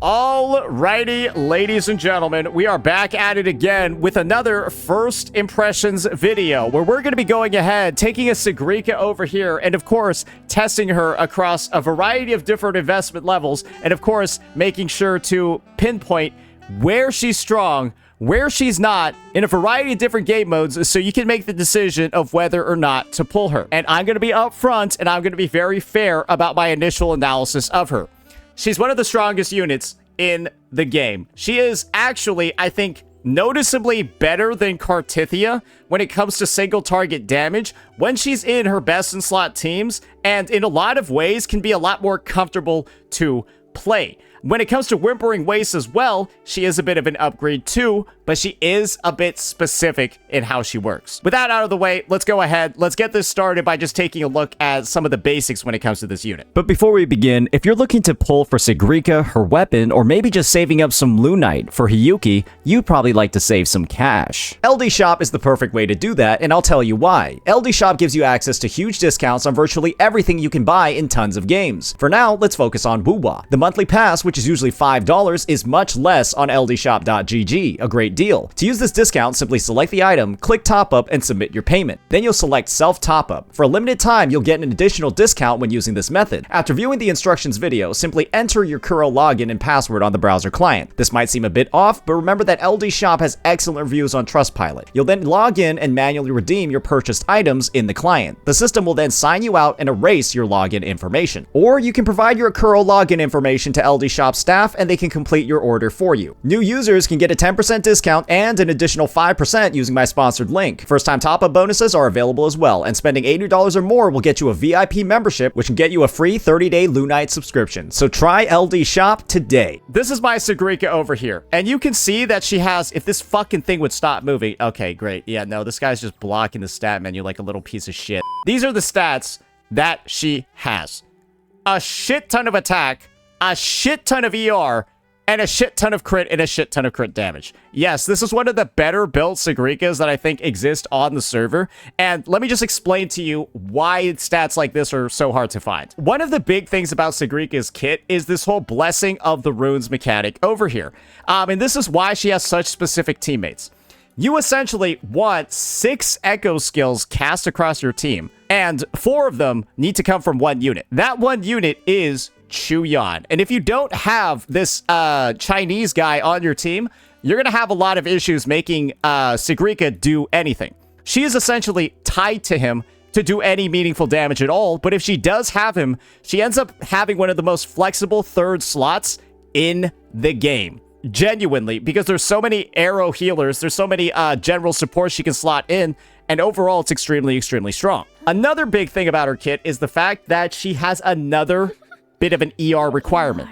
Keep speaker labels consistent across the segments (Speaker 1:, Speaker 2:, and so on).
Speaker 1: Alrighty, ladies and gentlemen, we are back at it again with another first impressions video where we're going to be going ahead, taking a Sigrika over here, and of course, testing her across a variety of different investment levels, and of course, making sure to pinpoint where she's strong, where she's not, in a variety of different game modes, so you can make the decision of whether or not to pull her. And I'm going to be upfront, and I'm going to be very fair about my initial analysis of her. She's one of the strongest units in the game. She is actually, I think, noticeably better than Kartithia when it comes to single target damage when she's in her best in slot teams, and in a lot of ways can be a lot more comfortable to play. When it comes to Whimpering Waste as well, she is a bit of an upgrade too, but she is a bit specific in how she works. With that out of the way, let's go ahead. Let's get this started by just taking a look at some of the basics when it comes to this unit. But before we begin, if you're looking to pull for Sigrika, her weapon, or maybe just saving up some lunite for Hiyuki, you'd probably like to save some cash. LD Shop is the perfect way to do that, and I'll tell you why. LD Shop gives you access to huge discounts on virtually everything you can buy in tons of games. For now, let's focus on WhiWa. The monthly pass, which is usually $5, is much less on ldshop.gg, a great deal. To use this discount, simply select the item, click top up, and submit your payment. Then you'll select self top up. For a limited time, you'll get an additional discount when using this method. After viewing the instructions video, simply enter your Kuro login and password on the browser client. This might seem a bit off, but remember that LD Shop has excellent reviews on Trustpilot. You'll then log in and manually redeem your purchased items in the client. The system will then sign you out and erase your login information. Or you can provide your Kuro login information to LD Shop staff and they can complete your order for you. New users can get a 10% discount and an additional 5% using my sponsored link. First-time top-up bonuses are available as well, and spending $80 or more will get you a VIP membership, which can get you a free 30-day Lunite subscription. So try LD Shop today. This is my Sigrika over here, and you can see that she has, if this fucking thing would stop moving. Okay, great. Yeah, no, this guy's just blocking the stat menu like a little piece of shit. These are the stats that she has. A shit ton of attack, a shit ton of ER, and a shit ton of crit and a shit ton of crit damage. Yes, this is one of the better built Sigrikas that I think exist on the server, and let me just explain to you why stats like this are so hard to find. One of the big things about Sigrika's kit is this whole Blessing of the Runes mechanic over here, and this is why she has such specific teammates. You essentially want 6 echo skills cast across your team, and 4 of them need to come from one unit. That one unit is Qiuyuan. And if you don't have this Chinese guy on your team, you're going to have a lot of issues making Sigrika do anything. She is essentially tied to him to do any meaningful damage at all, but if she does have him, she ends up having one of the most flexible third slots in the game. Genuinely, because there's so many arrow healers, there's so many general support she can slot in, and overall it's extremely, extremely strong. Another big thing about her kit is the fact that she has another bit of an ER requirement.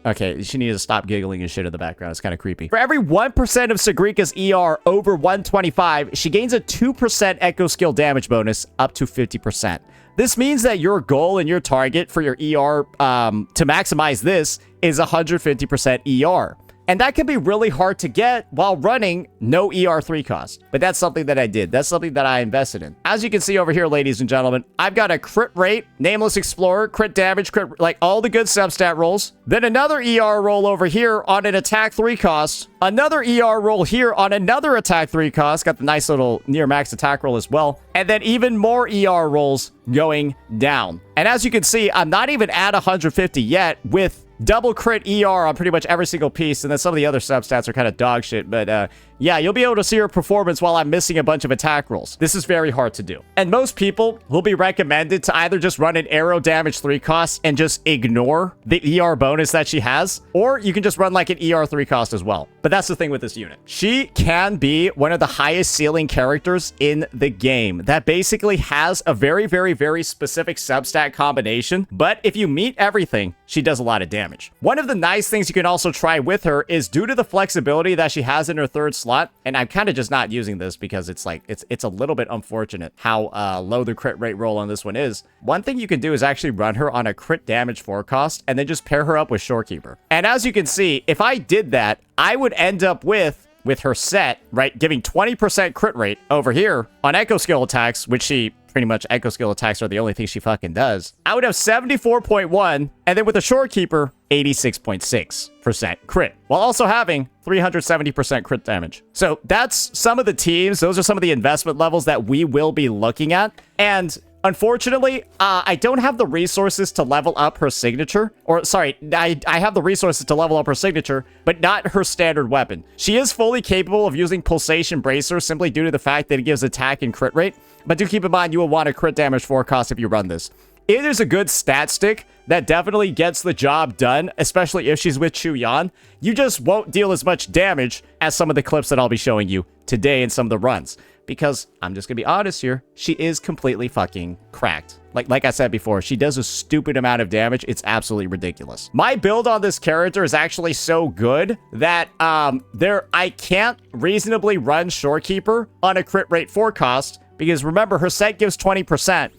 Speaker 1: Okay, she needs to stop giggling and shit in the background. It's kind of creepy. For every 1% of Sigrika's ER over 125, she gains a 2% echo skill damage bonus up to 50%. This means that your goal and your target for your ER to maximize this is 150% ER. And that can be really hard to get while running no ER3 cost. But that's something that I did. That's something that I invested in. As you can see over here, ladies and gentlemen, I've got a crit rate, Nameless Explorer, crit damage, crit, like all the good substat rolls. Then another ER roll over here on an attack 3 cost. Another ER roll here on another attack 3 cost. Got the nice little near max attack roll as well. And then even more ER rolls going down. And as you can see, I'm not even at 150 yet with double crit ER on pretty much every single piece, and then some of the other substats are kind of dog shit, but yeah, you'll be able to see her performance while I'm missing a bunch of attack rolls. This is very hard to do. And most people will be recommended to either just run an arrow damage 3 cost and just ignore the ER bonus that she has, or you can just run like an ER 3 cost as well. But that's the thing with this unit. She can be one of the highest ceiling characters in the game that basically has a very, very, very specific substat combination, but if you meet everything, she does a lot of damage. One of the nice things you can also try with her is due to the flexibility that she has in her third slot, and I'm kind of just not using this because it's like, it's a little bit unfortunate how low the crit rate roll on this one is. One thing you can do is actually run her on a crit damage 4 cost and then just pair her up with Shorekeeper. And as you can see, if I did that, I would end up with her set, right, giving 20% crit rate over here on echo skill attacks, which she pretty much echo skill attacks are the only thing she fucking does, I would have 74.1, and then with the Shorekeeper, 86.6% crit, while also having 370% crit damage. So that's some of the teams. Those are some of the investment levels that we will be looking at. And unfortunately, I don't have the resources to level up her signature. Or, sorry, I have the resources to level up her signature, but not her standard weapon. She is fully capable of using Pulsation Bracer simply due to the fact that it gives attack and crit rate. But do keep in mind, you will want a crit damage forecast if you run this. It is a good stat stick that definitely gets the job done, especially if she's with Qiuyuan. You just won't deal as much damage as some of the clips that I'll be showing you today in some of the runs. Because, I'm just gonna be honest here, she is completely fucking cracked. Like I said before, she does a stupid amount of damage. It's absolutely ridiculous. My build on this character is actually so good that I can't reasonably run Shorekeeper on a crit rate forecast, because remember, her set gives 20%.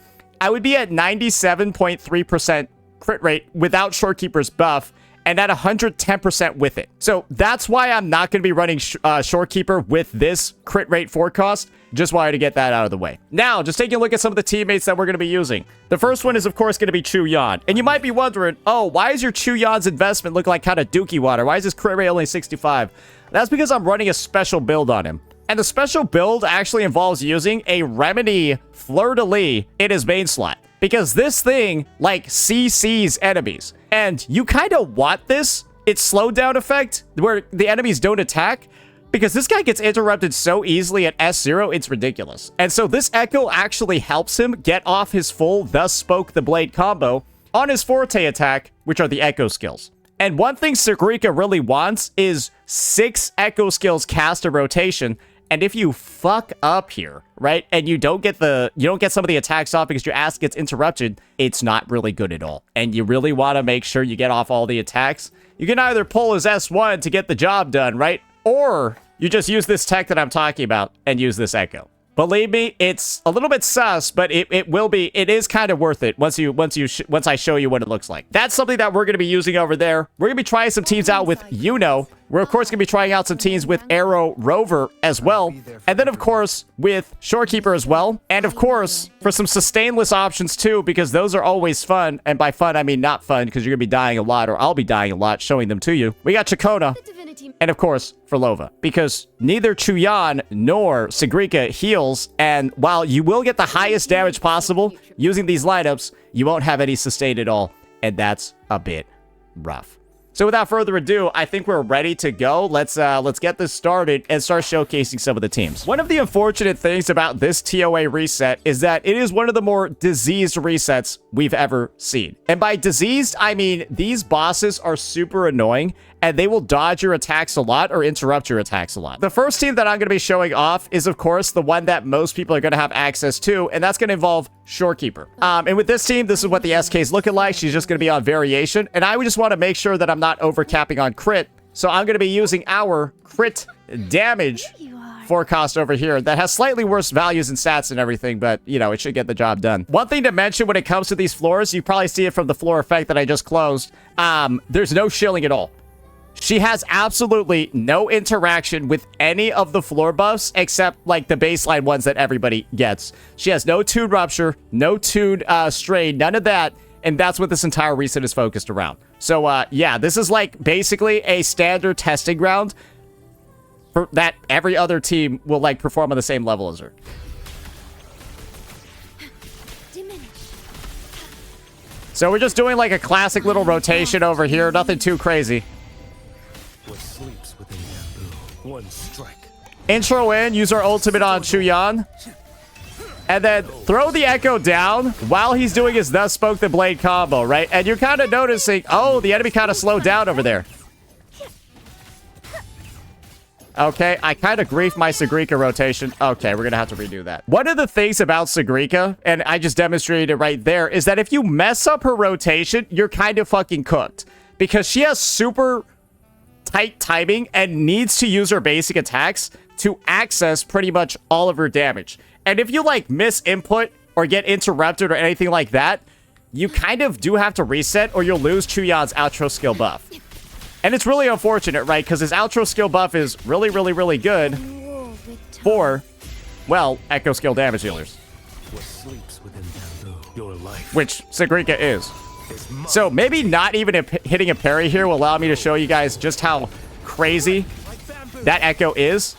Speaker 1: I would be at 97.3% crit rate without Shorekeeper's buff, and at 110% with it. So that's why I'm not going to be running Shorekeeper with this crit rate forecast. Just wanted to get that out of the way. Now, just taking a look at some of the teammates that we're going to be using. The first one is, of course, going to be Qiuyuan. And you might be wondering, oh, why is your Qiuyuan's investment look like kind of dookie water? Why is his crit rate only 65? That's because I'm running a special build on him. And the special build actually involves using a Remedy Fleur-de-Lis in his main slot. Because this thing, like, CCs enemies. And you kind of want this. It's slowdown effect, where the enemies don't attack. Because this guy gets interrupted so easily at S0, it's ridiculous. And so this Echo actually helps him get off his full Thus Spoke the Blade combo on his Forte attack, which are the Echo skills. And one thing Sigrika really wants is 6 Echo skills cast in rotation. And if you fuck up here, right, and you don't get some of the attacks off because your ass gets interrupted, it's not really good at all. And you really want to make sure you get off all the attacks. You can either pull his S1 to get the job done, right? Or you just use this tech that I'm talking about and use this Echo. Believe me, it's a little bit sus, but it is kind of worth it once I show you what it looks like. That's something that we're going to be using over there. We're going to be trying some teams out with Iuno. We're, of course, going to be trying out some teams with Aerover as well. And then, of course, with Shorekeeper as well. And, of course, for some sustainless options, too, because those are always fun. And by fun, I mean not fun, because you're going to be dying a lot, or I'll be dying a lot showing them to you. We got Ciaccona. And, of course, Phrolova. Because neither Qiuyuan nor Sigrika heals. And while you will get the highest damage possible using these lineups, you won't have any sustained at all. And that's a bit rough. So without further ado, I think we're ready to go. Let's get this started and start showcasing some of the teams. One of the unfortunate things about this TOA reset is that it is one of the more diseased resets we've ever seen. And by diseased, I mean these bosses are super annoying and they will dodge your attacks a lot or interrupt your attacks a lot. The first team that I'm going to be showing off is, of course, the one that most people are going to have access to, and that's going to involve Shorekeeper. And with this team, this is what the SK is looking like. She's just going to be on variation, and I would just want to make sure that I'm not overcapping on crit, so I'm going to be using our crit damage forecast over here that has slightly worse values and stats and everything, but, you know, it should get the job done. One thing to mention when it comes to these floors, you probably see it from the floor effect that I just closed, there's no shilling at all. She has absolutely no interaction with any of the floor buffs except, like, the baseline ones that everybody gets. She has no Tune Rupture, no Tune Strain, none of that, and that's what this entire reset is focused around. So, yeah, this is, like, basically a standard testing ground for that every other team will, like, perform on the same level as her. So we're just doing, like, a classic little rotation over here, nothing too crazy. Intro in, use our ultimate on Qiuyuan, and then throw the Echo down while he's doing his Thus Spoke the Blade combo, right? And you're kind of noticing, oh, the enemy kind of slowed down over there. Okay, I kind of griefed my Sigrika rotation. Okay, we're going to have to redo that. One of the things about Sigrika, and I just demonstrated it right there, is that if you mess up her rotation, you're kind of fucking cooked. Because she has super tight timing and needs to use her basic attacks to access pretty much all of her damage. And if you, like, miss input or get interrupted or anything like that, you kind of do have to reset or you'll lose Qiuyuan's outro skill buff. And it's really unfortunate, right? Because his outro skill buff is really, really, really good for, well, echo skill damage dealers.
Speaker 2: What sleeps within bamboo? Your life.
Speaker 1: Which Sigrika is. So maybe not even hitting a parry here will allow me to show you guys just how crazy that echo is.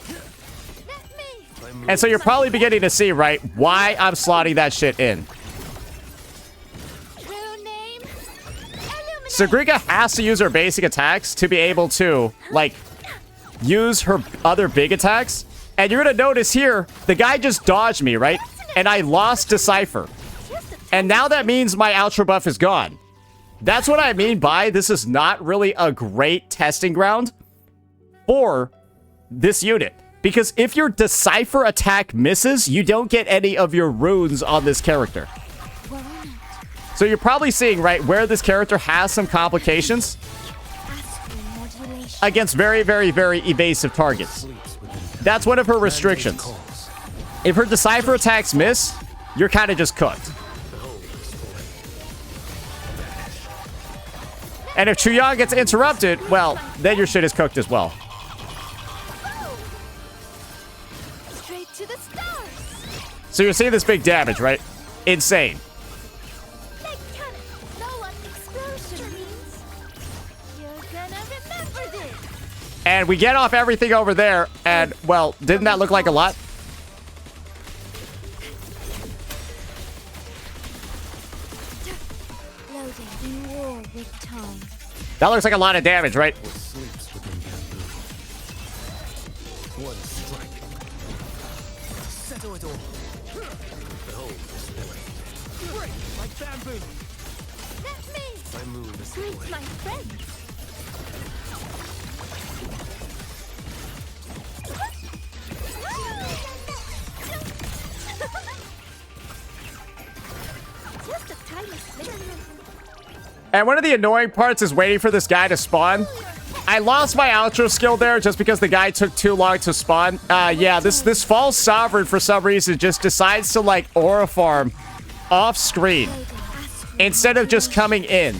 Speaker 1: And so you're probably beginning to see, right, why I'm slotting that shit in. Sigrika has to use her basic attacks to be able to, like, use her other big attacks. And you're going to notice here, the guy just dodged me, right? And I lost Decipher. And now that means my outro buff is gone. That's what I mean by this is not really a great testing ground for this unit. Because if your Decipher attack misses, you don't get any of your runes on this character. So you're probably seeing, right, where this character has some complications against very, very, very evasive targets. That's one of her restrictions. If her Decipher attacks miss, you're kind of just cooked. And if Qiuyuan gets interrupted, well, then your shit is cooked as well. So you're seeing this big damage, right? Insane. And we get off everything over there, and, well, didn't that look like a lot? That looks like a lot of damage, right? And one of the annoying parts is waiting for this guy to spawn. I lost my outro skill there just because the guy took too long to spawn. Yeah, this false sovereign for some reason just decides to like aura farm off screen instead of just coming in.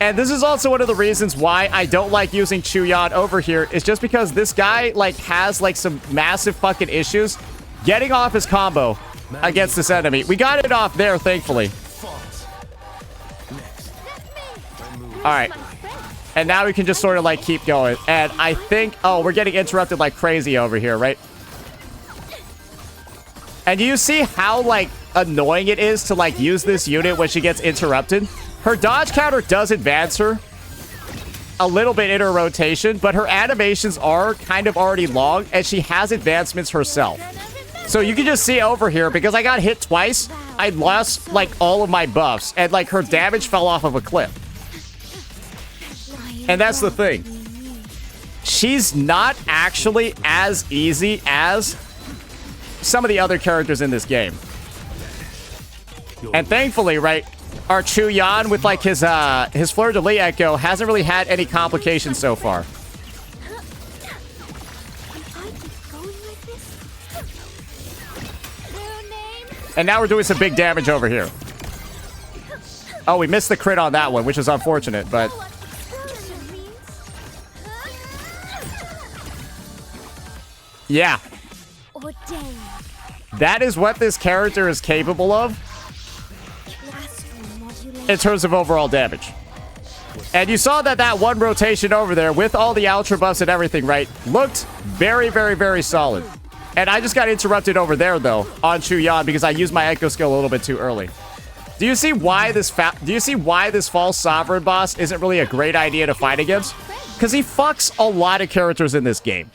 Speaker 1: And this is also one of the reasons why I don't like using Qiuyuan over here is just because this guy like has like some massive fucking issues getting off his combo against this enemy. We got it off there, thankfully. All right. And now we can just sort of like keep going. And I think, oh, we're getting interrupted like crazy over here, right? And do you see how like annoying it is to like use this unit when she gets interrupted? Her dodge counter does advance her a little bit in her rotation, but her animations are kind of already long and she has advancements herself. So you can just see over here, because I got hit twice, I lost like all of my buffs and like her damage fell off of a cliff. And that's the thing. She's not actually as easy as some of the other characters in this game. And thankfully, right, our Qiuyuan with like his fleur-de-lis echo hasn't really had any complications so far. And now we're doing some big damage over here. Oh, we missed the crit on that one, which is unfortunate, but... yeah. That is what this character is capable of in terms of overall damage. And you saw that that one rotation over there with all the ultra buffs and everything, right, looked very, very, very solid. And I just got interrupted over there, though, on Qiuyuan because I used my echo skill a little bit too early. Do you see why this false sovereign boss isn't really a great idea to fight against? Because he fucks a lot of characters in this game.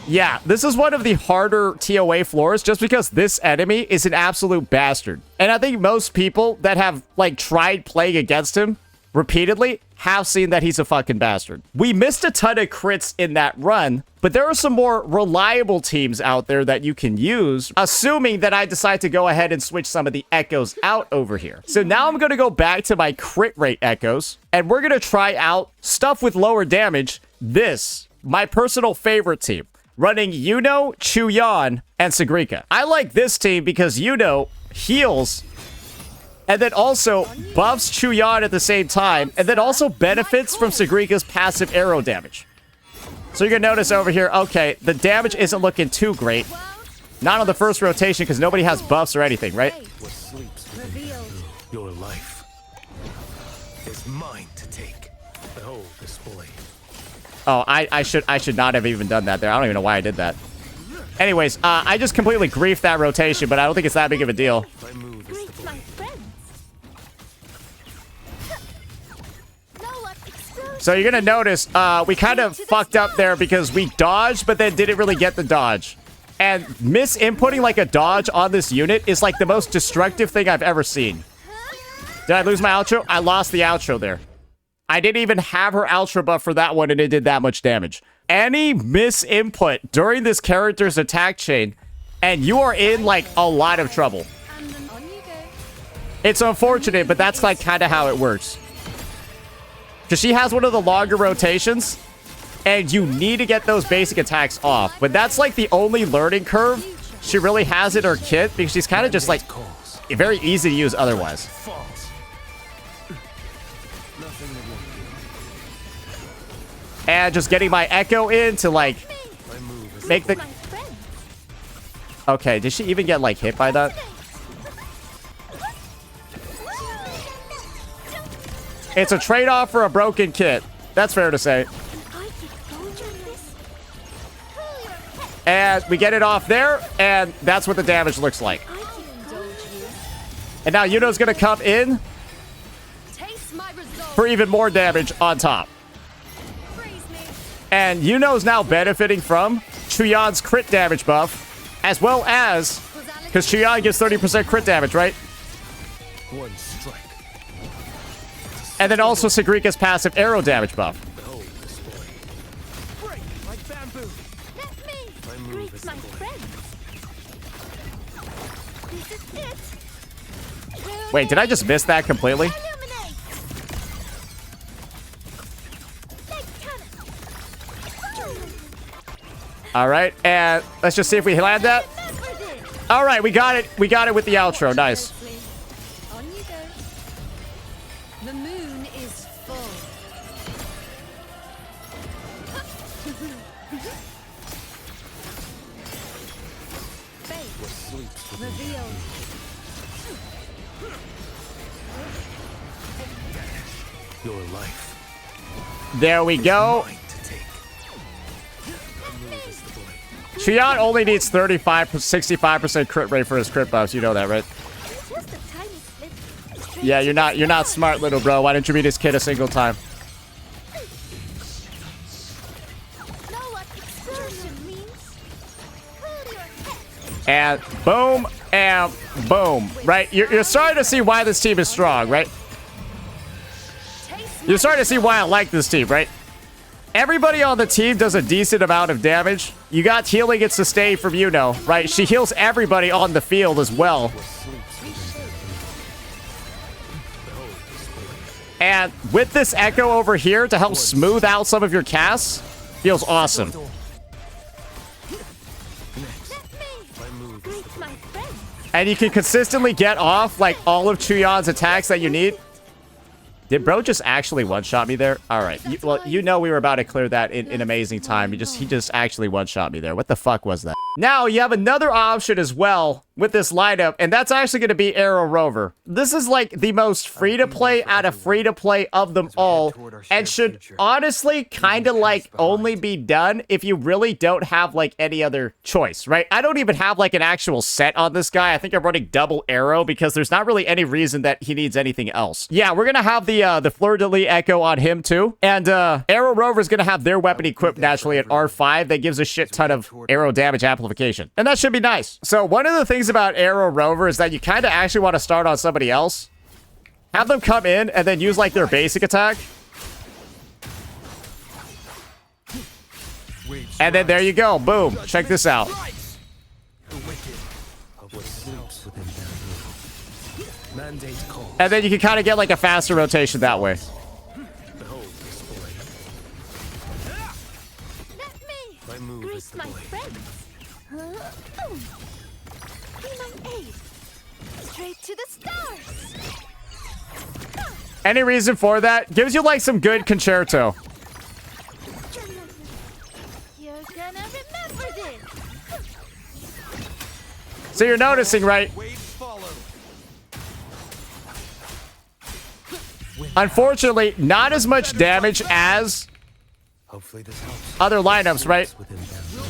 Speaker 1: Yeah, this is one of the harder TOA floors just because this enemy is an absolute bastard. And I think most people that have, like, tried playing against him repeatedly have seen that he's a fucking bastard. We missed a ton of crits in that run, but there are some more reliable teams out there that you can use, assuming that I decide to go ahead and switch some of the echoes out over here. So now I'm going to go back to my crit rate echoes, and we're going to try out stuff with lower damage. This, my personal favorite team, running Iuno, Qiuyuan, and Sigrika. I like this team because Iuno heals and then also buffs Qiuyuan at the same time, and then also benefits from Sigrika's passive arrow damage. So you're gonna notice over here, okay, the damage isn't looking too great. Not on the first rotation because nobody has buffs or anything, right?
Speaker 2: What sleeps within bamboo, your life is mine to take. Behold this boy.
Speaker 1: Oh, I should not have even done that there. I don't even know why I did that. Anyways, I just completely griefed that rotation, but I don't think it's that big of a deal.
Speaker 2: My move is the boy.
Speaker 1: So you're gonna notice we kind of fucked up there because we dodged, but then didn't really get the dodge. And misinputting like a dodge on this unit is like the most destructive thing I've ever seen. Did I lose my outro? I lost the outro there. I didn't even have her outro buff for that one, and it did that much damage. Any misinput during this character's attack chain, and you are in like a lot of trouble. It's unfortunate, but that's like kind of how it works. Because she has one of the longer rotations, and you need to get those basic attacks off. But that's like the only learning curve she really has in her kit, because she's kind of just like very easy to use otherwise. And just getting my echo in to like make the... Okay, did she even get like hit by that? It's a trade-off for a broken kit. That's fair to say. And we get it off there, and that's what the damage looks like. And now Iuno's gonna come in for even more damage on top. And Iuno's now benefiting from Qiuyuan's crit damage buff, as well as, because Qiuyuan gives 30% crit damage, right?
Speaker 2: One strike.
Speaker 1: And then also Sigrika's passive arrow damage buff.
Speaker 2: Behold this boy. Break like bamboo.
Speaker 3: Let me
Speaker 2: My move is
Speaker 3: greet my
Speaker 2: the boy.
Speaker 3: friends. This is it.
Speaker 1: Wait, did I just miss that completely?
Speaker 3: Illuminate. Light cannon.
Speaker 1: All right, and let's just see if we land that.
Speaker 3: Remember this.
Speaker 1: All right, we got it. We got it with the outro. Nice.
Speaker 3: On you go. The moon is full.
Speaker 2: What sleeps within
Speaker 3: Revealed.
Speaker 2: your life
Speaker 1: There we go.
Speaker 2: mine to take. My move is the boy.
Speaker 1: Qiuyuan only needs 65% crit rate for his crit buffs. You know that, right?
Speaker 3: Just a tiny slip. Straight
Speaker 1: Yeah,
Speaker 3: to
Speaker 1: you're
Speaker 3: the
Speaker 1: not smart, little bro. Why didn't you beat his kid a single time?
Speaker 3: Know what explosion means? Cool your head.
Speaker 1: And boom, right? You're starting to see why this team is strong, right?
Speaker 3: Taste
Speaker 1: You're starting to see why I like this team, right? Everybody on the team does a decent amount of damage. You got healing and sustain from Iuno, right? She heals everybody on the field as well. And with this echo over here to help smooth out some of your casts, feels awesome.
Speaker 3: Let me greet my friends.
Speaker 1: And you can consistently get off like all of Qiuyuan's attacks that you need. Did bro just actually one-shot me there? All right. Well, you know we were about to clear that in amazing time. He just actually one-shot me there. What the fuck was that? Now, you have another option as well with this lineup, and that's actually going to be Aerover. This is like the most free-to-play out of free-to-play of them all, and should honestly kind of like only be done if you really don't have like any other choice, right? I don't even have like an actual set on this guy. I think I'm running double arrow because there's not really any reason that he needs anything else. Yeah, we're going to have the fleur-de-lis echo on him too, and Aerover is going to have their weapon equipped naturally at R5 that gives a shit ton of arrow damage amplification, and that should be nice. So one of the things about Aerover is that you kind of actually want to start on somebody else, have them come in and then use like their basic attack, and then there you go, boom. Check this out.
Speaker 2: The wicked of what sleeps within bamboo. Mandate call.
Speaker 1: And then you can kind of get like a faster rotation that way.
Speaker 2: Behold this boy.
Speaker 3: Let me
Speaker 2: My move
Speaker 3: greet
Speaker 2: is the
Speaker 3: my
Speaker 2: boy.
Speaker 3: friends. Be my aid. Straight to the stars.
Speaker 1: Any reason for that? Gives you like some good concerto.
Speaker 3: You're gonna remember this.
Speaker 1: So you're noticing, right? Unfortunately, not as much damage as
Speaker 2: Hopefully this helps.
Speaker 1: other lineups, right?
Speaker 2: Within bamboo.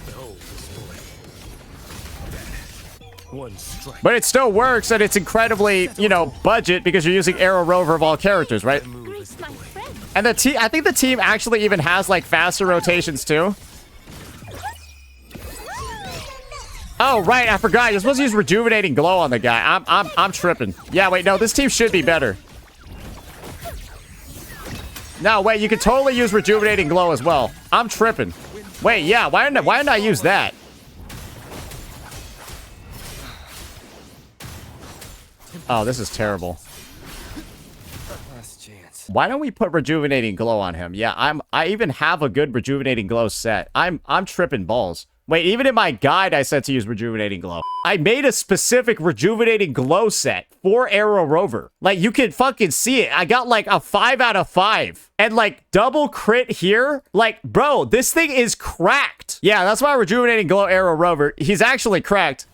Speaker 2: Behold display. One strike.
Speaker 1: But it still works, and it's incredibly, you know, budget because you're using Aerover of all characters, right?
Speaker 3: Greet my friend.
Speaker 1: And the team, I think the team actually even has like faster rotations too. Oh right, I forgot. You're supposed to use rejuvenating glow on the guy. I'm tripping. Yeah, wait, no, this team should be better. No, wait, you could totally use rejuvenating glow as well. I'm tripping. Wait, yeah, why didn't I use that? Oh, this is terrible.
Speaker 2: Last chance.
Speaker 1: Why don't we put rejuvenating glow on him? Yeah, I even have a good rejuvenating glow set. I'm tripping balls. Wait, even in my guide I said to use rejuvenating glow. I made a specific rejuvenating glow set for Aerover. Like you can fucking see it. I got like a 5 out of 5. And like double crit here. Like, bro, this thing is cracked. Yeah, that's why rejuvenating glow Aerover. He's actually cracked.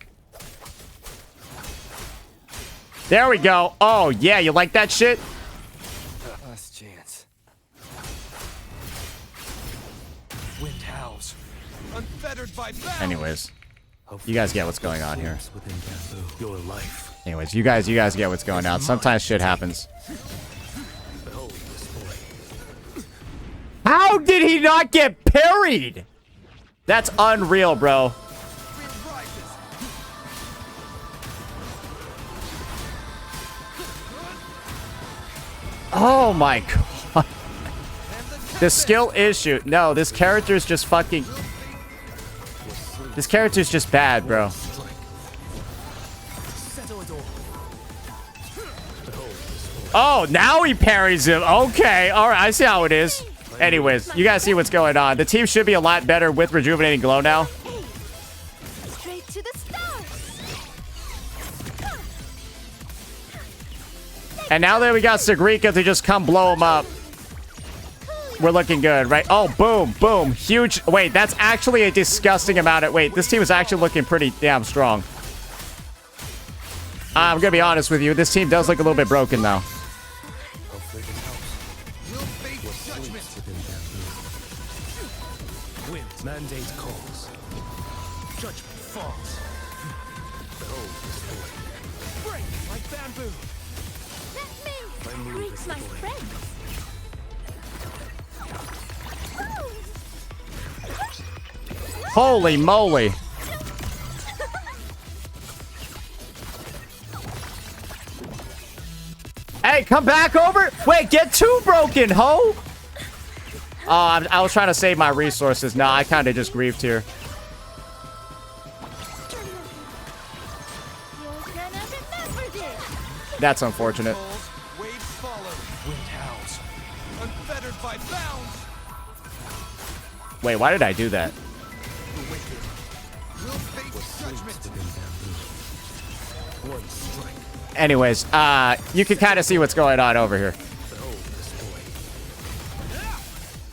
Speaker 1: There we go. Oh, yeah, you like that shit?
Speaker 2: Last chance. Wind howls. Unfettered by bounds.
Speaker 1: Anyways, you guys get what's going on here.
Speaker 2: Within bamboo. Your life.
Speaker 1: Anyways, you guys get what's going on. Sometimes shit happens.
Speaker 2: Behold display.
Speaker 1: How did he not get parried? That's unreal, bro. Oh my god. The skill issue. No, this character's just fucking... This character's just bad, bro. Oh, now he parries him. Okay, alright, I see how it is. Anyways, you guys see what's going on. The team should be a lot better with rejuvenating glow now.
Speaker 3: Straight to the stars.
Speaker 1: And now that we got Sigrika to just come blow him up, we're looking good, right? Oh, boom, boom. Huge. Wait, that's actually a disgusting amount of... Wait, this team is actually looking pretty damn strong. I'm going to be honest with you. This team does look a little bit broken, though.
Speaker 2: Hopefully this helps. We'll face judgment. Wind mandate calls. Judgment falls. Behold display. Break like bamboo.
Speaker 3: Let me greet my friends.
Speaker 1: Holy moly. Hey, come back over. Wait, get too broken, ho. I was trying to save my resources. No, I kind of just grieved here.
Speaker 3: You're gonna remember this.
Speaker 1: That's unfortunate.
Speaker 2: Waves follow. Wind howls. Unfettered by bounds.
Speaker 1: Wait, why did I do that?
Speaker 2: The wicked will face judgment. One strike.
Speaker 1: Anyways, you can kind of see what's going on over here.
Speaker 2: Behold display.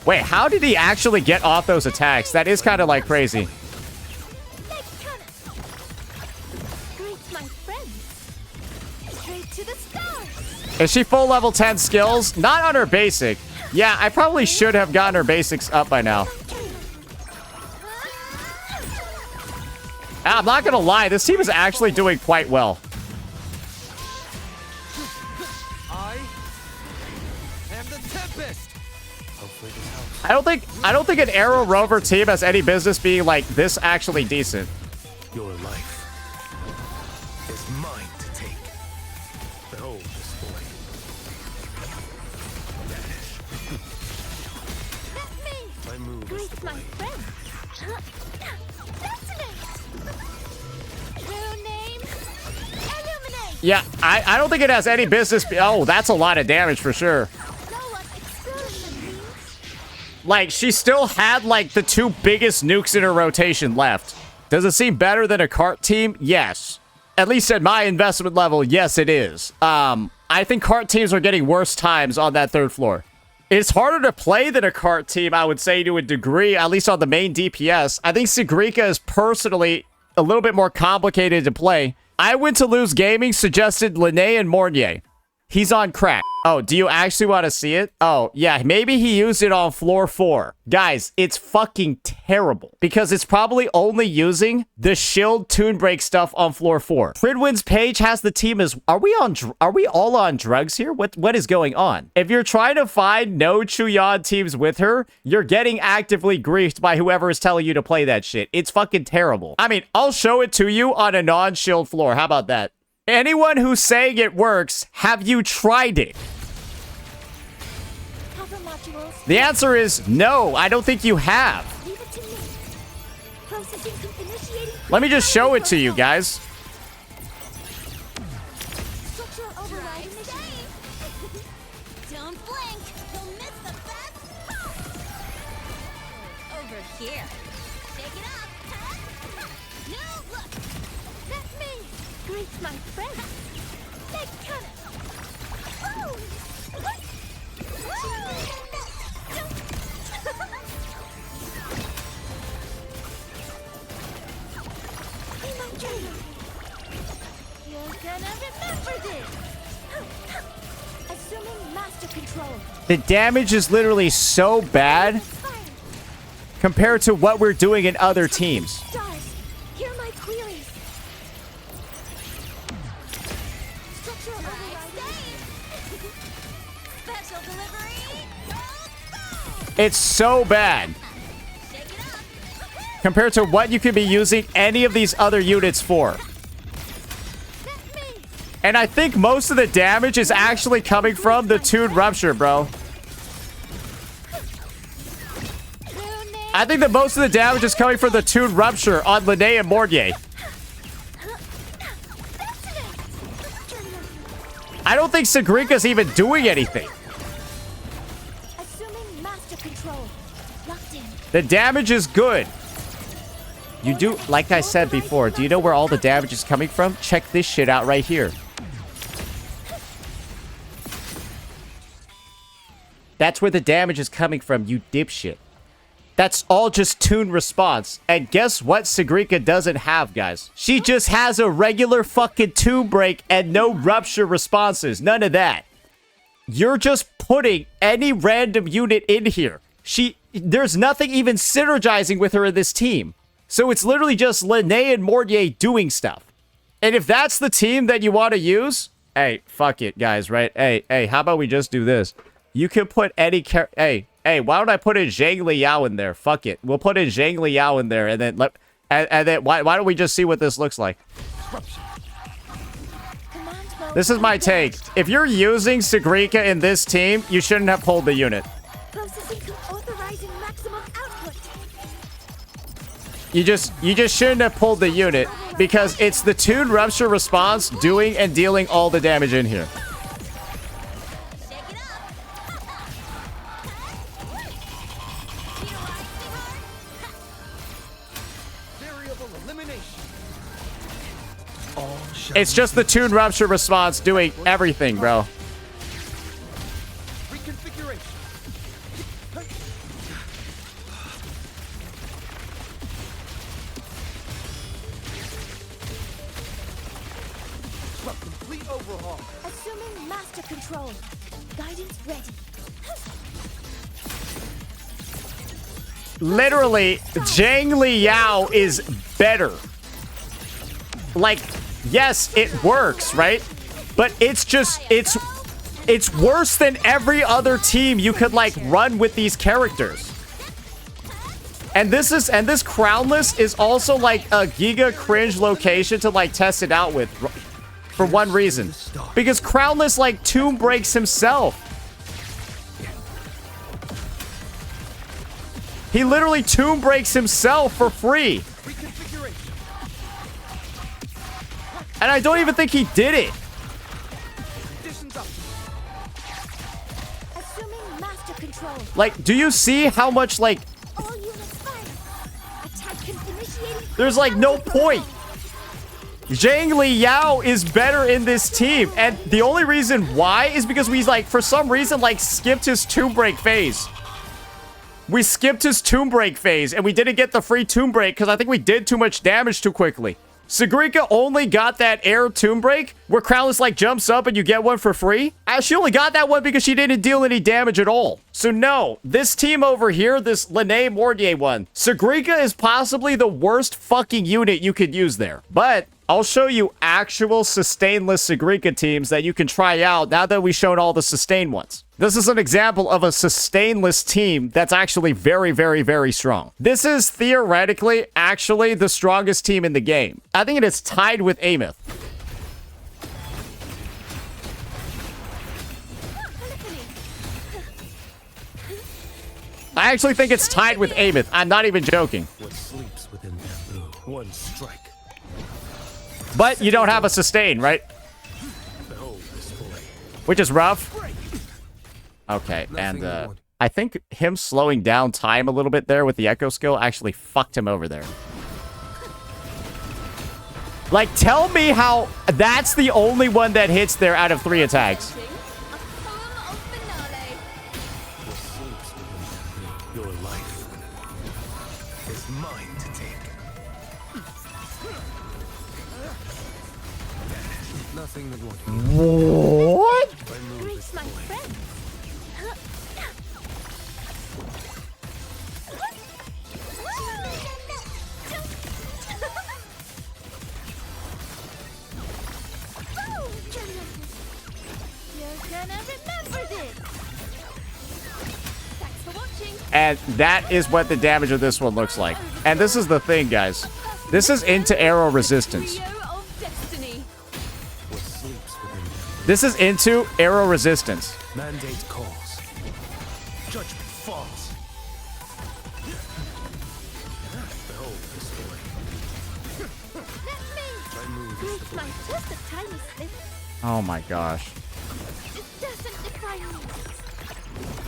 Speaker 1: Wait, how did he actually get off those attacks? That is kind of like crazy.
Speaker 3: Next turn. Greet my friends. Straight to the stars.
Speaker 1: Is she full level 10 skills? Not on her basic. Yeah, I probably should have gotten her basics up by now. I'm not gonna lie, this team is actually doing quite well.
Speaker 2: I am the tempest. Hopefully this helps.
Speaker 1: I don't think an Aerover team has any business being like this actually decent.
Speaker 2: Your life is mine to take. Behold display.
Speaker 3: Let me
Speaker 2: My move is
Speaker 3: greet my friends. True name, illuminate.
Speaker 1: Yeah, I don't think it has any business. Oh, that's a lot of damage for sure.
Speaker 3: Blow up explosion.
Speaker 1: Like, she still had, like, the 2 biggest nukes in her rotation left. Does it seem better than a cart team? Yes. At least at my investment level, yes, it is. I think cart teams are getting worse times on that 3rd floor. It's harder to play than a cart team, I would say, to a degree, at least on the main DPS. I think Sigrika is personally a little bit more complicated to play. I Win to Lose Gaming suggested Lynae Mornye. He's on crack. Oh, do you actually want to see it? Oh, yeah, maybe he used it on floor 4. Guys, it's fucking terrible because it's probably only using the shield tune break stuff on floor 4. Pridwin's page has the team as... Are we all on drugs here? What is going on? If you're trying to find no Qiuyuan teams with her, you're getting actively griefed by whoever is telling you to play that shit. It's fucking terrible. I mean, I'll show it to you on a non-shield floor. How about that? Anyone who's saying it works, have you tried it? The answer is no, I don't think you have. Let me just show it to you guys.
Speaker 3: Don't blink, you'll miss the best. Over here. Shake it up. No, look. That's me. Greet my friend. Take cut it. Oh. You're gonna remember this. Assuming master control.
Speaker 1: The damage is literally so bad compared to what we're doing in other teams.
Speaker 3: Stars, hear my queries. Structural override. Special delivery.
Speaker 1: It's so bad
Speaker 3: Shake it up.
Speaker 1: compared to what you could be using any of these other units for.
Speaker 3: That's me.
Speaker 1: And I think most of the damage is actually coming from the Tune Rupture, bro. I think that most of the damage is coming from the Tune Rupture on Lynae Mornye. I don't think Sigrika's even doing anything.
Speaker 3: Assuming master control. Locked in.
Speaker 1: The damage is good. You do, like I said before, do you know where all the damage is coming from? Check this shit out right here. That's where the damage is coming from, you dipshit. That's all just tune response. And guess what Sigrika doesn't have, guys? She just has a regular fucking tune break and no rupture responses. None of that. You're just putting any random unit in here. There's nothing even synergizing with her in this team. So it's literally just Lynae Mornye doing stuff. And if that's the team that you want to use, hey, fuck it, guys, right? Hey, how about we just do this? You can put any Hey, why don't I put in Zhang Liao in there? Fuck it. We'll put in Zhang Liao in there and then why don't we just see what this looks like? This is my take. If you're using Sigrika in this team, you shouldn't have pulled the unit.
Speaker 3: Processing to authorizing maximum output.
Speaker 1: You just shouldn't have pulled the unit because it's the Tune Rupture response doing and dealing all the damage in here.
Speaker 3: Shake it up.
Speaker 2: Variable elimination.
Speaker 1: It's just the Tune Rupture response doing everything, bro.
Speaker 2: Reconfiguration. Complete overhaul.
Speaker 3: Assuming master control. Guidance ready.
Speaker 1: Literally, Zhang Liao is better. Like, yes, it works, right? But it's just, it's worse than every other team you could, like, run with these characters. And this Crownless is also, like, a giga cringe location to, like, test it out with. For one reason. Because Crownless, like, tomb breaks himself. He literally tomb breaks himself for free. And I don't even think he did it.
Speaker 3: Assuming master control.
Speaker 1: Like, do you see how much, like,
Speaker 3: All units firing. Attack initiating.
Speaker 1: there's, like, no point. Zhang Liao is better in this team. And the only reason why is because we, like, for some reason, like, skipped his tomb break phase. We skipped his Tomb Break phase, and we didn't get the free Tomb Break because I think we did too much damage too quickly. Sigrika only got that air Tomb Break where Crownless like jumps up and you get one for free. She only got that one because she didn't deal any damage at all. So no, this team over here, this Lynae Mornye one, Sigrika is possibly the worst fucking unit you could use there. But I'll show you actual sustainless Sigrika teams that you can try out now that we've shown all the sustain ones. This is an example of a sustainless team that's actually very, very, very strong. This is theoretically actually the strongest team in the game. I think it is tied with Amyth. I actually think it's tied with Amyth. I'm not even joking.
Speaker 2: What sleeps within bamboo? One strike.
Speaker 1: But you don't have a sustain, right?
Speaker 2: Behold this boy.
Speaker 1: Which is rough. Okay, and I think him slowing down time a little bit there with the echo skill actually fucked him over there. Like, tell me how that's the only one that hits there out of 3 attacks.
Speaker 2: Your life is mine to take. Nothing that won't.
Speaker 1: What?
Speaker 3: Greet my friend. You're gonna remember this. Thanks for watching.
Speaker 1: And that is what the damage of this one looks like. And this is the thing, guys. This is into arrow resistance.
Speaker 3: Trio of destiny.
Speaker 2: What sleeps within bamboo?
Speaker 1: This is into arrow resistance.
Speaker 2: Mandate calls. Judgment falls. Behold this boy.
Speaker 3: Let me greet my just a tiny slip.
Speaker 1: Oh my gosh.
Speaker 3: It doesn't define me.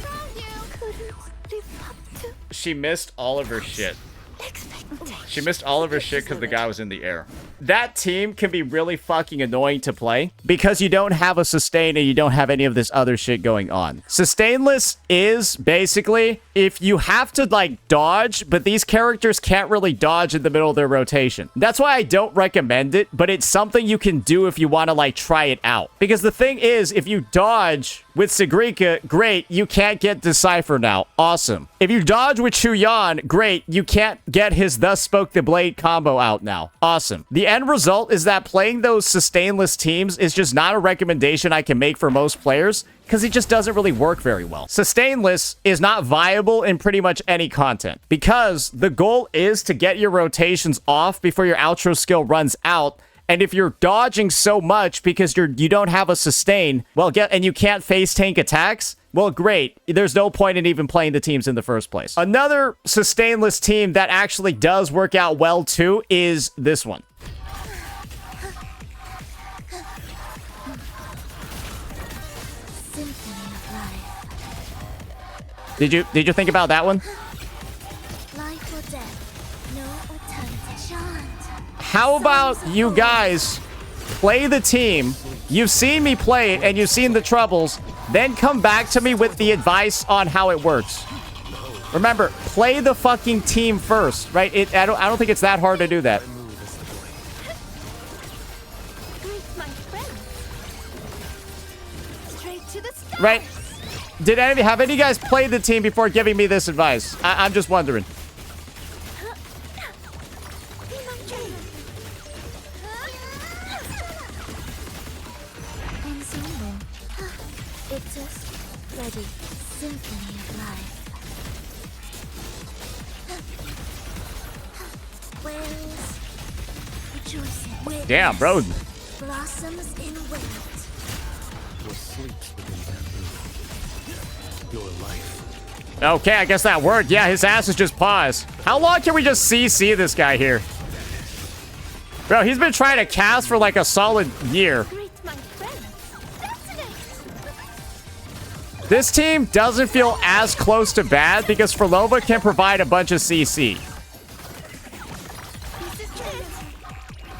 Speaker 3: Found you. Couldn't live up to
Speaker 1: She missed all of her shit.
Speaker 3: expectations.
Speaker 1: She missed all of her shit because the guy was in the air. That team can be really fucking annoying to play because you don't have a sustain and you don't have any of this other shit going on. Sustainless is basically if you have to like dodge, but these characters can't really dodge in the middle of their rotation. That's why I don't recommend it, but it's something you can do if you want to like try it out. Because the thing is, if you dodge with Sigrika, great, you can't get Decipher now. Awesome. If you dodge with Qiuyuan, great, you can't get his Thus Spoke the Blade combo out now. Awesome. The end result is that playing those sustainless teams is just not a recommendation I can make for most players because it just doesn't really work very well. Sustainless is not viable in pretty much any content because the goal is to get your rotations off before your outro skill runs out. And if you're dodging so much because you don't have a sustain, well, and you can't face tank attacks, well, great. There's no point in even playing the teams in the first place. Another sustainless team that actually does work out well too is this one.
Speaker 3: Symphony of life.
Speaker 1: Did you think about that one?
Speaker 3: Life or death. No alternative. Chant.
Speaker 1: How about you guys play the team? You've seen me play it and you've seen the troubles. Then come back to me with the advice on how it works. Remember, play the fucking team first, right? I don't think it's that hard to do that.
Speaker 3: Greet my friend. Straight to the stars.
Speaker 1: Right? Have any of you guys played the team before giving me this advice? I'm just wondering.
Speaker 3: Be my dream. Ensemble. It's just ready. Symphony of life. Whales rejoicing. Witness.
Speaker 1: Damn, bro.
Speaker 3: Blossoms in wind.
Speaker 2: What sleeps within bamboo? Your life.
Speaker 1: Okay, I guess that worked. Yeah, his ass is just paused. How long can we just CC this guy here? Bro, he's been trying to cast for like a solid year.
Speaker 3: Greet my friend. Fascinating.
Speaker 1: This team doesn't feel as close to bad because Phrolova can provide a bunch of CC.
Speaker 3: This is it.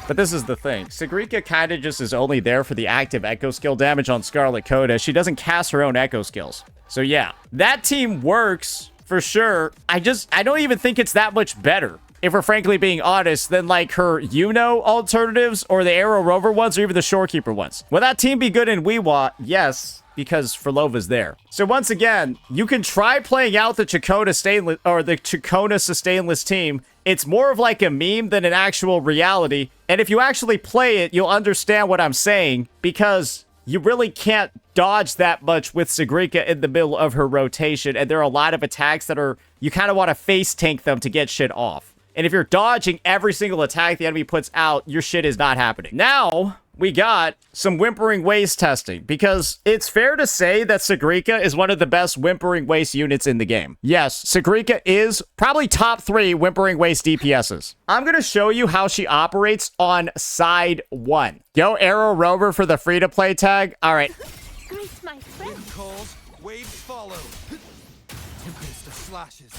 Speaker 1: But this is the thing. Sigrika kind of just is only there for the active echo skill damage on Scarlet Coda. She doesn't cast her own echo skills. So yeah, that team works for sure. I don't even think it's that much better, if we're frankly being honest, than like her Iuno alternatives or the Aerover ones or even the Shorekeeper ones. Will that team be good in WhiWa? Yes, because Phrolova's there. So once again, you can try playing out the Ciaccona stainless or the Ciaccona sustainless team. It's more of like a meme than an actual reality. And if you actually play it, you'll understand what I'm saying, because you really can't dodge that much with Sigrika in the middle of her rotation. And there are a lot of attacks that are, you kind of want to face tank them to get shit off. And if you're dodging every single attack the enemy puts out, your shit is not happening. Now, we got some Whimpering Waste testing, because it's fair to say that Sigrika is one of the best Whimpering Waste units in the game. Yes, Sigrika is probably top 3 Whimpering Waste DPSs. I'm going to show you how she operates on side 1. Go Aerover for the free-to-play tag. All right.
Speaker 3: Greet my friend.
Speaker 2: Wind calls, waves follow. Tempest of slashes.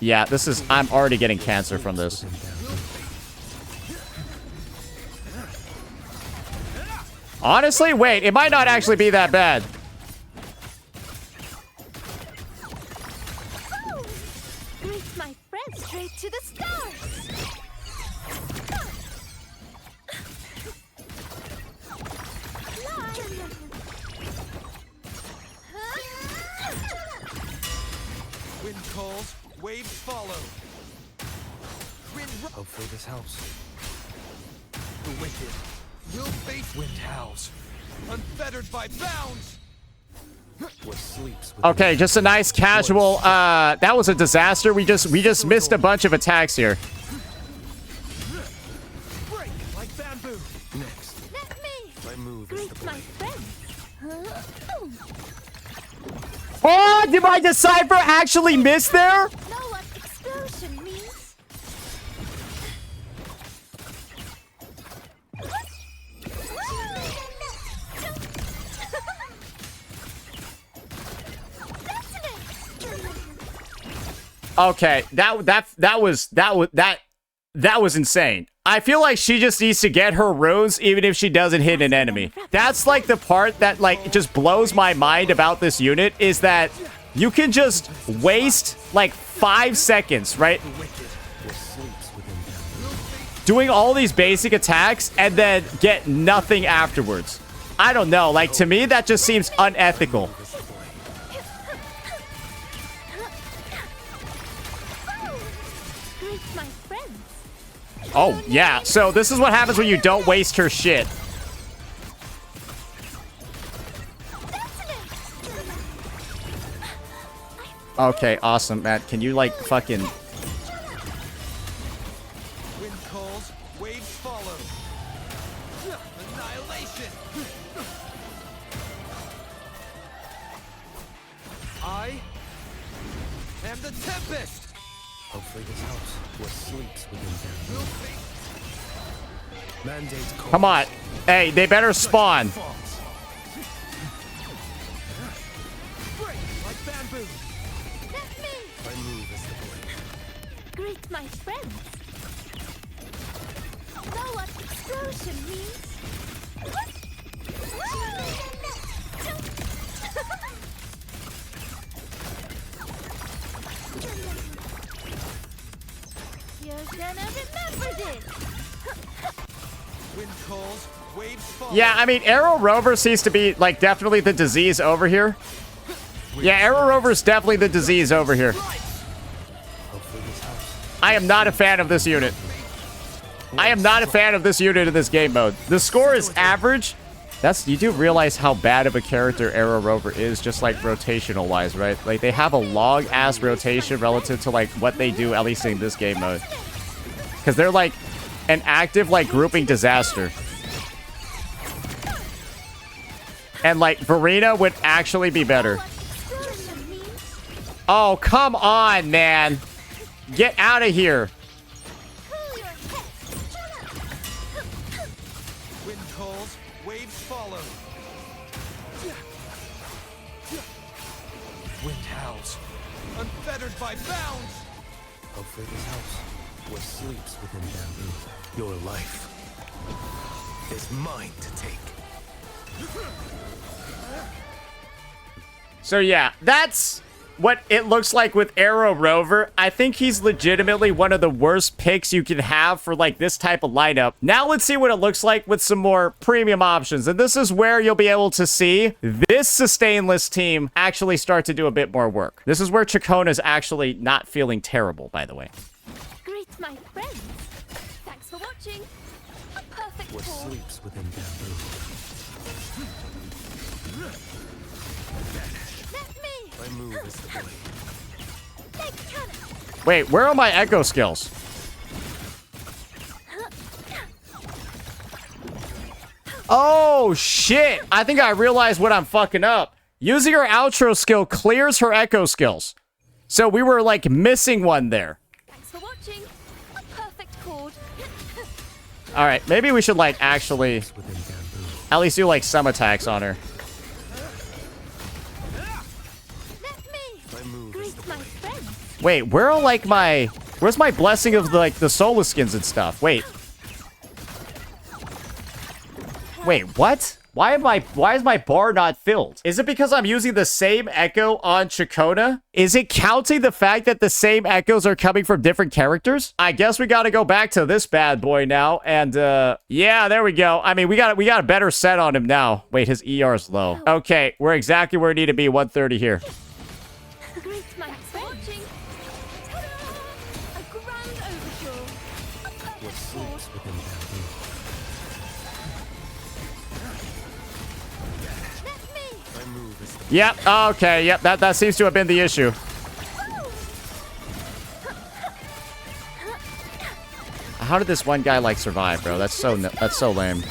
Speaker 1: Yeah, this is... I'm already getting cancer from this. Honestly, wait, it might not actually be that bad.
Speaker 3: Oh, greet my friend straight to the stars.
Speaker 2: Wind calls, waves follow. Hopefully this helps. The wicked will face wind howls, unfettered by bounds. What sleeps with
Speaker 1: Okay, just a nice casual, that was a disaster. We just missed a bunch of attacks here.
Speaker 2: break like bamboo. Next,
Speaker 3: Let me
Speaker 2: my move is
Speaker 3: greet
Speaker 2: the
Speaker 3: my
Speaker 2: blade.
Speaker 3: friend.
Speaker 1: Oh, did my Decipher actually miss there?
Speaker 3: Know what explosion means?
Speaker 1: Okay, that was insane. I feel like she just needs to get her runes even if she doesn't hit an enemy. That's like the part that like just blows my mind about this unit, is that you can just waste like 5 seconds, right? Doing all these basic attacks and then get nothing afterwards. I don't know, like to me that just seems unethical.
Speaker 3: Greet my friends.
Speaker 1: Oh, yeah. So this is what happens when you don't waste her shit. Okay, awesome, Matt. Can you, like, fucking...
Speaker 2: Wind calls, waves follow. Annihilation. I am the tempest. Hopefully this helps. What sleeps within them. Mandate calls.
Speaker 1: Come on. Hey, they better spawn.
Speaker 2: Falls. Break like bamboo.
Speaker 3: Let me
Speaker 2: My move is the blade.
Speaker 3: greet my friends. Know what explosion means? You're gonna remember this.
Speaker 2: Wind calls, waves fall.
Speaker 1: Yeah, I mean, Aerover seems to be, like, definitely the disease over here. Yeah, Aerover's definitely the disease over here.
Speaker 2: Hopefully this helps.
Speaker 1: I am not a fan of this unit. I am not a fan of this unit in this game mode. The score is average. You do realize how bad of a character Aerover is, just like rotational wise, right? Like they have a long ass rotation relative to like what they do, at least in this game mode. Because they're like an active like grouping disaster. And like Verena would actually be better.
Speaker 3: Explosion means
Speaker 1: Oh, come on, man. Get out of here.
Speaker 3: cool your head.
Speaker 2: Wind calls, waves follow. Wind howls, unfettered by bounds. Hopefully this helps. What sleeps within bamboo? Your life is mine to take.
Speaker 1: So yeah, that's what it looks like with Aerover. I think he's legitimately one of the worst picks you can have for like this type of lineup. Now let's see what it looks like with some more premium options. And this is where you'll be able to see this sustainless team actually start to do a bit more work. This is where Ciaccona's actually not feeling terrible, by the way.
Speaker 3: Greet my friends. Thanks for watching. A perfect
Speaker 2: What
Speaker 3: call.
Speaker 2: sleeps within bamboo?
Speaker 3: Let me.
Speaker 2: My move is the blade.
Speaker 3: Big cannon.
Speaker 1: Wait, where are my echo skills? Oh, shit. I think I realized what I'm fucking up. Using her outro skill clears her echo skills. So we were, like, missing one there.
Speaker 3: Thanks for watching. A perfect chord.
Speaker 1: All right, maybe we should, like, actually
Speaker 2: Within bamboo.
Speaker 1: at least do, like, some attacks on her.
Speaker 3: Let me.
Speaker 2: My move is
Speaker 3: Greet
Speaker 2: the
Speaker 3: my
Speaker 2: blade.
Speaker 3: friends.
Speaker 1: Wait, where are, like, my... Where's my blessing of, like, the solar skins and stuff? Wait. Wait, what? Why is my bar not filled? Is it because I'm using the same echo on Ciaccona? Is it counting the fact that the same echoes are coming from different characters? I guess we got to go back to this bad boy now. And, yeah, there we go. I mean, we got a better set on him now. Wait, his ER is low. Okay, we're exactly where we need to be. 130 here.
Speaker 3: Greet my friends. Ta-da! A grand overture. A
Speaker 2: What
Speaker 3: perfect chord.
Speaker 2: sleeps within bamboo?
Speaker 3: Let me.
Speaker 2: My move is the
Speaker 1: Yep, okay, yep, that seems to have been the issue. How did this one guy, like, survive, bro? That's so lame.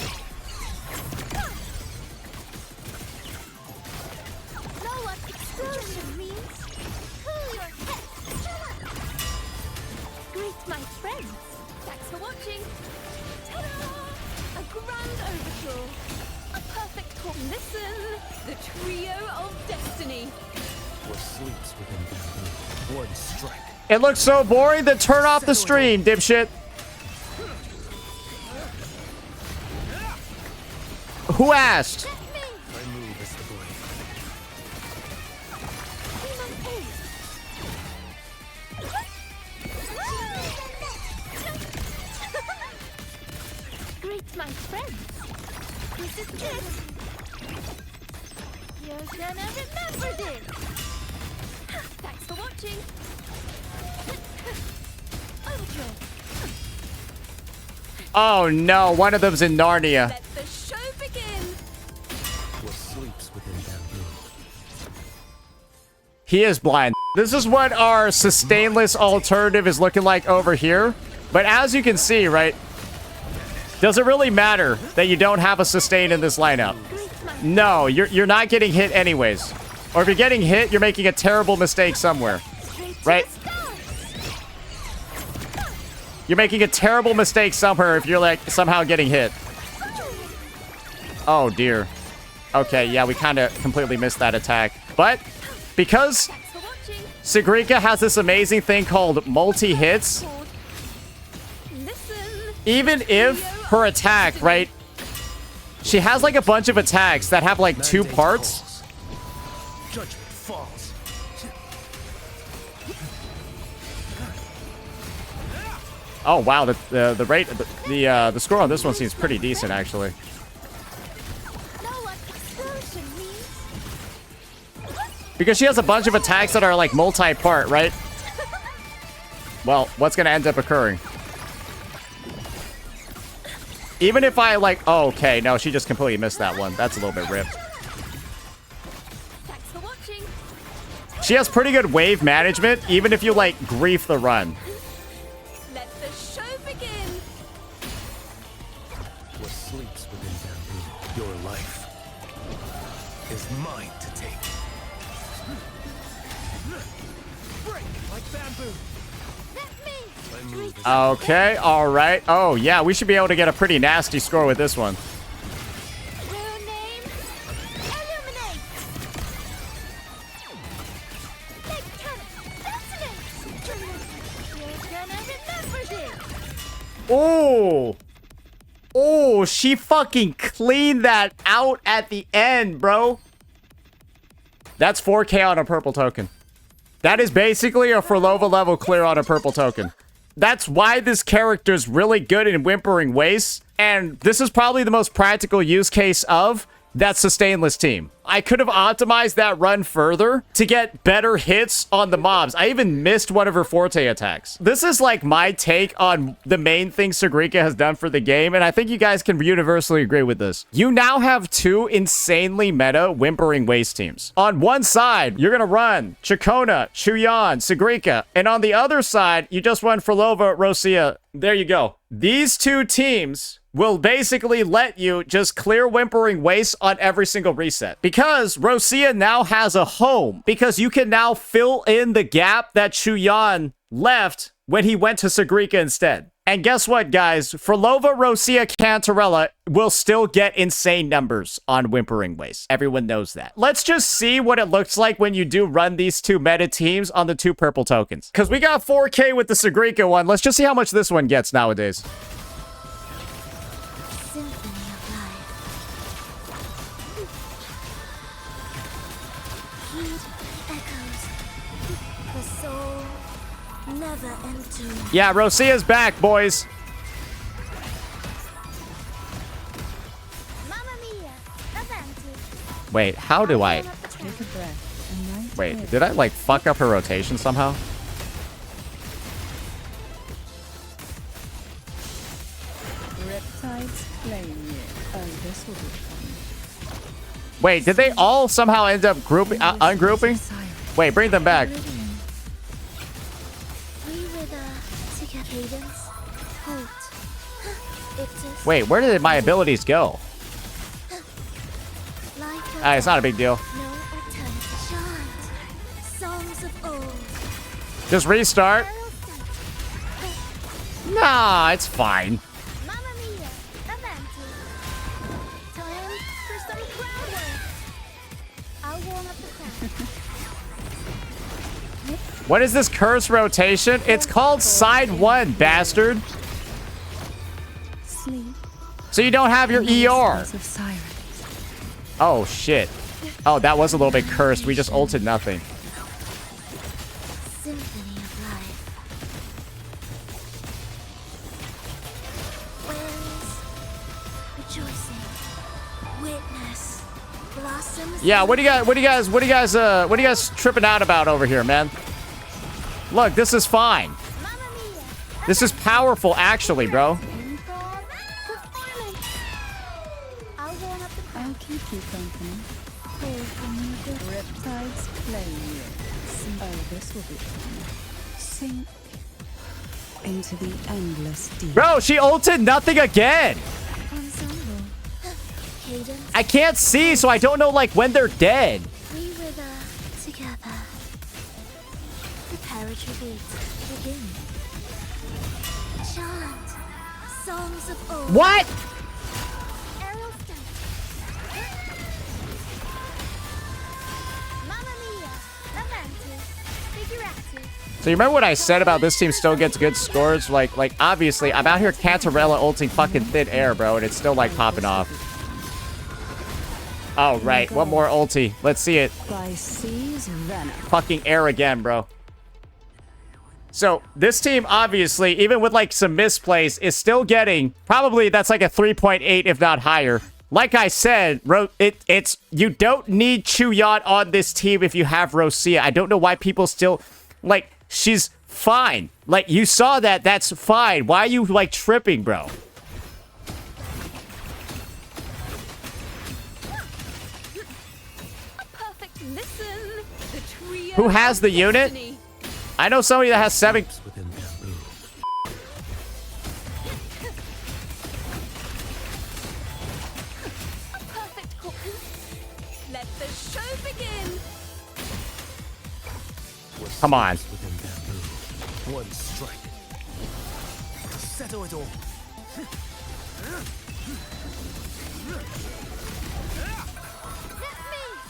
Speaker 3: Know what explosion means? Cool your head. Greet my friends. Thanks for watching. Ta-da! A grand overture. A perfect chord. Listen, the trio of destiny.
Speaker 2: what sleeps within bamboo. One strike.
Speaker 1: It looks so boring, then turn off the stream, dipshit. Who asked?
Speaker 3: Let me.
Speaker 2: My move is the blade.
Speaker 3: Greet my friends. This is it. You're gonna remember this. Thanks for watching. Overture.
Speaker 1: Oh no, one of them's in Narnia.
Speaker 3: Let the show begin.
Speaker 2: What sleeps within bamboo?
Speaker 1: He is blind. This is what our sustainless alternative is looking like over here. But as you can see, right, does it really matter that you don't have a sustain in this lineup?
Speaker 3: Greet my
Speaker 1: No, you're not getting hit anyways. Or if you're getting hit, you're making a terrible mistake somewhere.
Speaker 3: straight to
Speaker 1: Right.
Speaker 3: the stars.
Speaker 1: You're making a terrible mistake somewhere if you're, like, somehow getting hit. Oh, dear. Okay, yeah, we kind of completely missed that attack. But because
Speaker 3: Thanks for watching.
Speaker 1: Sigrika has this amazing thing called multi-hits,
Speaker 3: Chord. Listen.
Speaker 1: even if her attack, right, she has, like, a bunch of attacks that have, like, two
Speaker 2: Mandate
Speaker 1: parts.
Speaker 2: calls. Judgment falls.
Speaker 1: Oh, wow, the rate, the score on this one seems pretty decent, actually.
Speaker 3: Know what explosion means?
Speaker 1: Because she has a bunch of attacks that are, like, multi-part, right? Well, what's gonna end up occurring? Even if I, like... Oh, okay, no, she just completely missed that one. That's a little bit ripped.
Speaker 3: Thanks for watching.
Speaker 1: She has pretty good wave management, even if you, like, grief the run.
Speaker 3: Let the show begin.
Speaker 2: What sleeps within bamboo? Your life is mine to take. Break like bamboo.
Speaker 3: Let me.
Speaker 2: My move is
Speaker 1: Okay, all right. Oh, yeah, we should be able to get a pretty nasty score with this one.
Speaker 3: Real name. Illuminate. Big cannon. Fascinate. You're gonna remember this.
Speaker 1: Oh! Oh, she fucking cleaned that out at the end, bro. That's 4K on a purple token. That is basically a Phrolova level clear on a purple token. That's why this character's really good in Whimpering Wastes, and this is probably the most practical use case of that sustainless team. I could have optimized that run further to get better hits on the mobs. I even missed one of her forte attacks. This is like my take on the main thing Sigrika has done for the game, and I think you guys can universally agree with this. You now have two insanely meta Whimpering Waste teams. On one side, you're gonna run Ciaccona, Qiuyuan, Sigrika, and on the other side, you just run Phrolova, Rosia. There you go. These two teams will basically let you just clear Whimpering Waste on every single reset. Because Rosia now has a home. Because you can now fill in the gap that Qiuyuan left when he went to Sigrika instead. And guess what, guys? Phrolova, Rosia, Cantarella will still get insane numbers on Whimpering Waste. Everyone knows that. Let's just see what it looks like when you do run these two meta teams on the two purple tokens. Because we got 4K with the Sigrika one. Let's just see how much this one gets nowadays. Yeah, Rosia's back, boys. Wait, how do I... Wait, did I, like, fuck up her rotation somehow? Wait, did they all somehow end up grouping, ungrouping? Wait, bring them back. Wait, where did my abilities go? It's not a big deal. Just restart. Nah, it's fine. What is this curse rotation? It's called side 1, bastard. So you don't have your ER. Oh, shit. Oh, that was a little bit cursed. We just ulted nothing. Yeah, what do you guys tripping out about over here, man? Look, this is fine. This is powerful, actually, bro.
Speaker 4: I'll keep you company. Riptides play here. Oh, this will be fun. Sink into the endless deep.
Speaker 1: Bro, she ulted nothing again. I can't see, so I don't know, like, when they're dead.
Speaker 3: We wither together. Prepare a tribute. Begin. Chant songs of old.
Speaker 1: What?
Speaker 3: Aerial stamp. Mamma mia. Avanti. Figurati.
Speaker 1: So you remember what I said about this team still gets good scores? Like obviously, I'm out here Cantarella ulting fucking thin air, bro, and it's still, like, popping off. Oh, right. One more ulti. Let's see it. Fucking air again, bro. So, this team, obviously, even with, like, some misplays, is still getting... Probably, that's like a 3.8, if not higher. Like I said, it's... You don't need Qiuyuan on this team if you have Rosia. I don't know why people still... Like, she's fine. Like, you saw that. That's fine. Why are you, like, tripping, bro? Who has the unit? I know somebody that has 7.
Speaker 3: Let the show begin.
Speaker 1: Come on.
Speaker 2: One strike. Settle it all.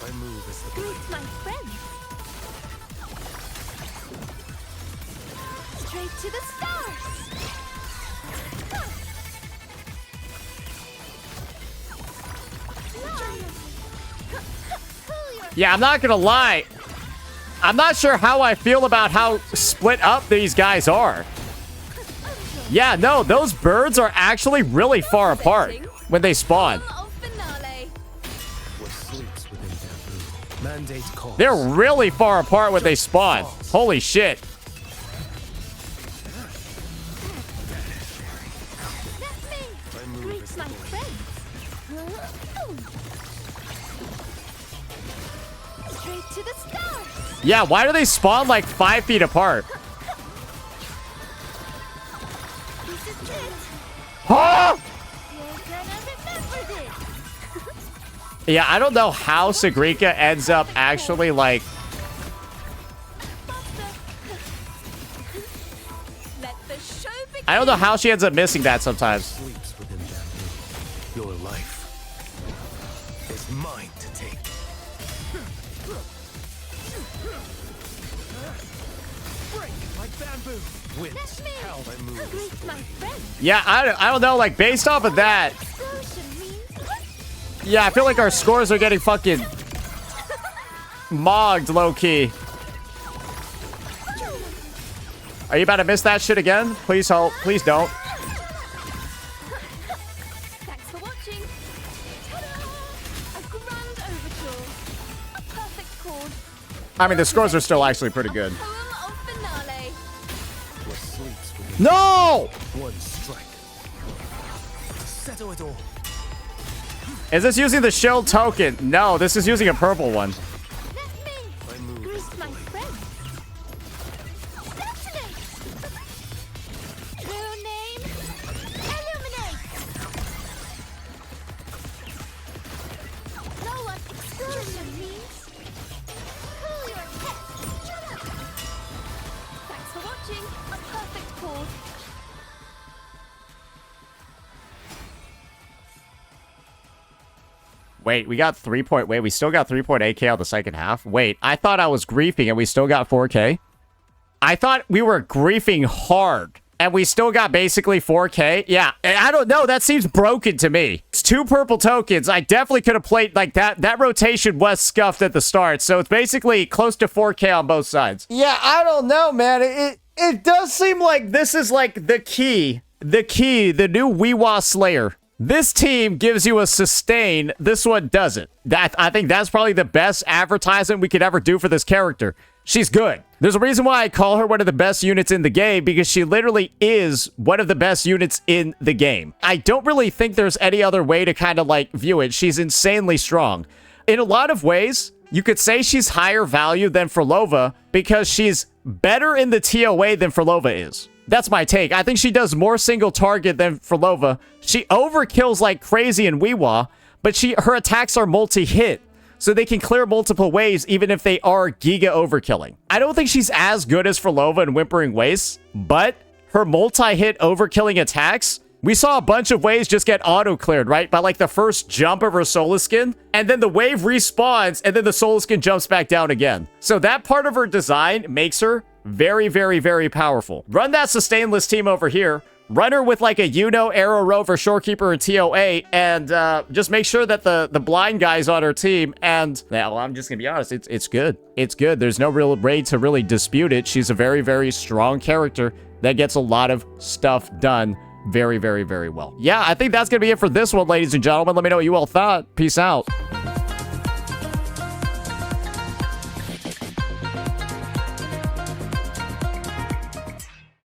Speaker 2: I move as the
Speaker 3: Greet my friends. Straight to the stars.
Speaker 1: Yeah, I'm not gonna lie. I'm not sure how I feel about how split up these guys are. Yeah, no, those birds are actually really far apart when they spawn. They're really far apart when they spawn. Holy shit. Yeah, why do they spawn like 5 feet apart? Huh? Yeah, I don't know how Sigrika ends up actually like... I don't know how she ends up missing that sometimes.
Speaker 2: Your life is mine to take.
Speaker 1: Yeah, I don't know, like, based off of that... Yeah, I feel like our scores are getting fucking... mogged, low-key. Are you about to miss that shit again? Please hold. Please don't.
Speaker 3: Thanks for watching. A grand overture. A perfect chord.
Speaker 1: I mean, the scores are still actually pretty good.
Speaker 3: Poem of finale.
Speaker 1: No!
Speaker 2: One strike. Settle it all.
Speaker 1: Is this using the shield token? No, this is using a purple one.
Speaker 3: Let me greet my friend. Detonate. True name. Illuminate. Know what explosion means? Cool your head. Shut up. Thanks for watching. A perfect chord.
Speaker 1: Wait, we got 3 point... Wait, we still got 3.8k on the second half? Wait, I thought I was griefing and we still got 4k? I thought we were griefing hard and we still got basically 4k? Yeah, I don't know. That seems broken to me. It's 2 purple tokens. I definitely could have played like that. That rotation was scuffed at the start, so it's basically close to 4k on both sides. Yeah, I don't know, man. It does seem like this is like the key, the new WhiWa Slayer. This team gives you a sustain. This one doesn't. I think that's probably the best advertisement we could ever do for this character. She's good. There's a reason why I call her one of the best units in the game, because she literally is one of the best units in the game. I don't really think there's any other way to kind of like view it. She's insanely strong. In a lot of ways, you could say she's higher value than Phrolova because she's better in the TOA than Phrolova is. That's my take. I think she does more single target than Phrolova. She overkills like crazy in WhiWa, but her attacks are multi-hit, so they can clear multiple waves even if they are giga overkilling. I don't think she's as good as Phrolova in Whimpering Wastes, but her multi-hit overkilling attacks, we saw a bunch of waves just get auto-cleared, right? By like the first jump of her Solar Skin, and then the wave respawns, and then the Solar Skin jumps back down again. So that part of her design makes her very, very, very powerful. Run that sustainless team over here. Run her with like a Iuno, Aerover, Shorekeeper, or TOA, and just make sure that the blind guy's on her team. And, well, I'm just gonna be honest, it's good. It's good. There's no real way to really dispute it. She's a very, very strong character that gets a lot of stuff done very, very, very well. Yeah, I think that's gonna be it for this one, ladies and gentlemen. Let me know what you all thought. Peace out.